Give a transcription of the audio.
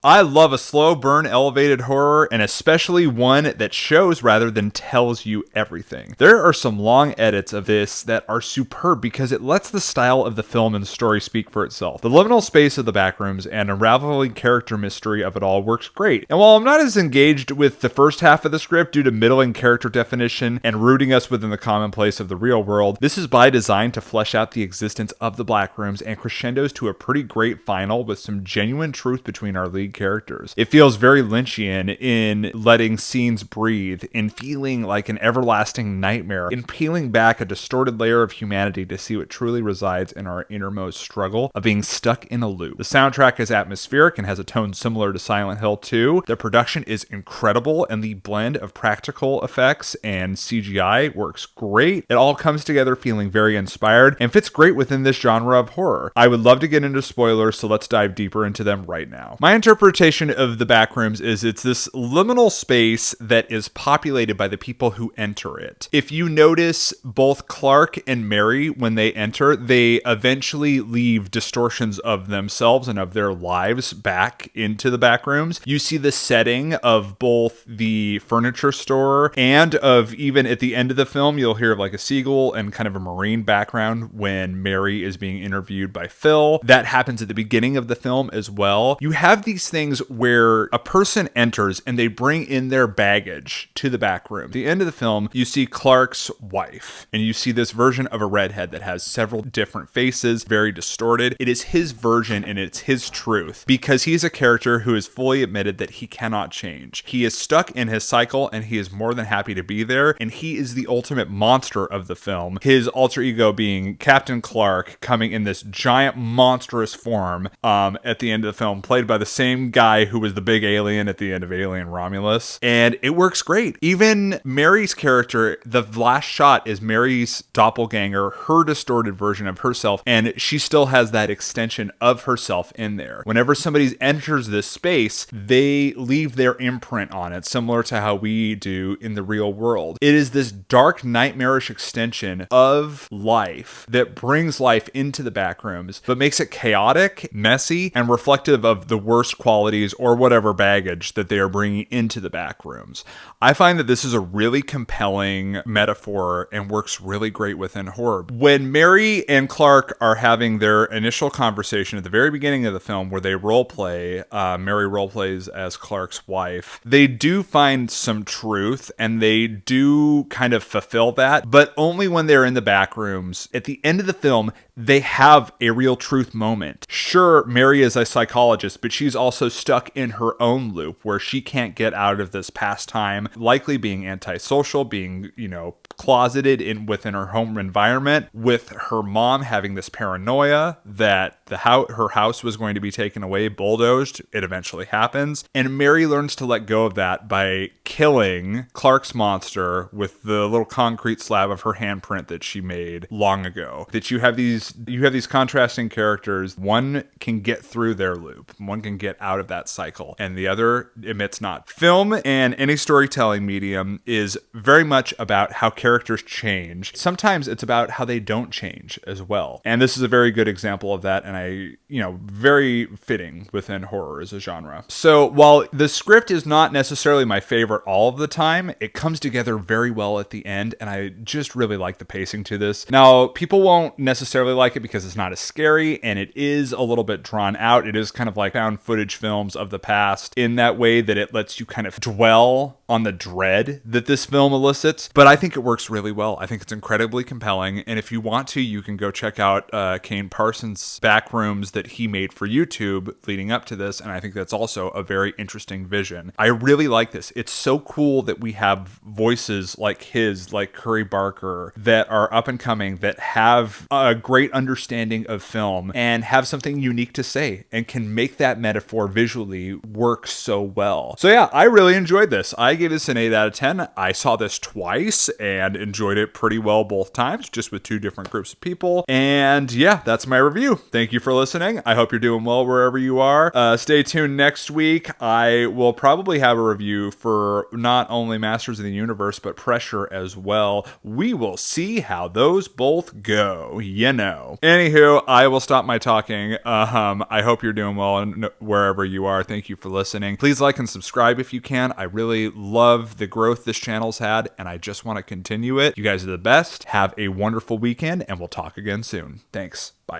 I love a slow burn elevated horror, and especially one that shows rather than tells you everything. There are some long edits of this that are superb because it lets the style of the film and story speak for itself. The liminal space of the Backrooms and unraveling character mystery of it all works great. And while I'm not as engaged with the first half of the script due to middling character definition and rooting us within the commonplace of the real world, this is by design to flesh out the existence of the Backrooms and crescendos to a pretty great final with some genuine truth between our lead characters. It feels very Lynchian in letting scenes breathe, in feeling like an everlasting nightmare, in peeling back a distorted layer of humanity to see what truly resides in our innermost struggle of being stuck in a loop. The soundtrack is atmospheric and has a tone similar to Silent Hill 2. The production is incredible, and the blend of practical effects and CGI works great. It all comes together feeling very inspired and fits great within this genre of horror. I would love to get into spoilers, so let's dive deeper into them right now. My interpretation of the Backrooms is it's this liminal space that is populated by the people who enter it. If you notice both Clark and Mary, when they enter, they eventually leave distortions of themselves and of their lives back into the Backrooms. You see the setting of both the furniture store and of, even at the end of the film, you'll hear like a seagull and kind of a marine background when Mary is being interviewed by Phil. That happens at the beginning of the film as well. You have these things where a person enters and they bring in their baggage to the back room. At the end of the film, you see Clark's wife, and you see this version of a redhead that has several different faces, very distorted. It is his version and it's his truth because he's a character who has fully admitted that he cannot change. He is stuck in his cycle and he is more than happy to be there, and he is the ultimate monster of the film. His alter ego being Captain Clark, coming in this giant monstrous form at the end of the film, played by the same guy who was the big alien at the end of Alien Romulus, and it works great. Even Mary's character, the last shot is Mary's doppelganger, her distorted version of herself, and she still has that extension of herself in there. Whenever somebody enters this space, they leave their imprint on it, similar to how we do in the real world. It is this dark, nightmarish extension of life that brings life into the Backrooms, but makes it chaotic, messy, and reflective of the worst qualities or whatever baggage that they are bringing into the Backrooms. I find that this is a really compelling metaphor and works really great within horror. When Mary and Clark are having their initial conversation at the very beginning of the film where they roleplay, Mary roleplays as Clark's wife, they do find some truth and they do kind of fulfill that, but only when they're in the Backrooms. At the end of the film, they have a real truth moment. Sure, Mary is a psychologist, but she's also stuck in her own loop where she can't get out of this pastime, likely being antisocial, being, closeted within her home environment, with her mom having this paranoia that her house was going to be taken away, bulldozed. It eventually happens. And Mary learns to let go of that by killing Clark's monster with the little concrete slab of her handprint that she made long ago. That you have these contrasting characters. One can get through their loop. One can get out of that cycle, and the other admits not. Film and any storytelling medium is very much about how characters change. Sometimes it's about how they don't change as well. And this is a very good example of that, and very fitting within horror as a genre. So while the script is not necessarily my favorite all of the time, it comes together very well at the end, and I just really like the pacing to this. Now, people won't necessarily like it because it's not as scary, and it is a little bit drawn out. It is kind of like found footage films of the past in that way that it lets you kind of dwell on the dread that this film elicits, but I think it works really well. I think it's incredibly compelling, and if you want to, you can go check out Kane Parsons' Backrooms that he made for YouTube leading up to this, and I think that's also a very interesting vision. I really like this. It's so cool that we have voices like his, like Curry Barker, that are up and coming, that have a great understanding of film and have something unique to say and can make that metaphor visually work so well. So yeah, I really enjoyed this. I gave this an 8 out of 10. I saw this twice and enjoyed it pretty well both times, just with two different groups of people. And yeah, that's my review. Thank you you for listening. I hope you're doing well wherever you are. Stay tuned next week. I will probably have a review for not only Masters of the Universe, but Pressure as well. We will see how those both go, you know. Anywho, I will stop my talking. I hope you're doing well and wherever you are. Thank you for listening. Please like and subscribe if you can. I really love the growth this channel's had, and I just want to continue it. You guys are the best. Have a wonderful weekend, and we'll talk again soon. Thanks. Bye.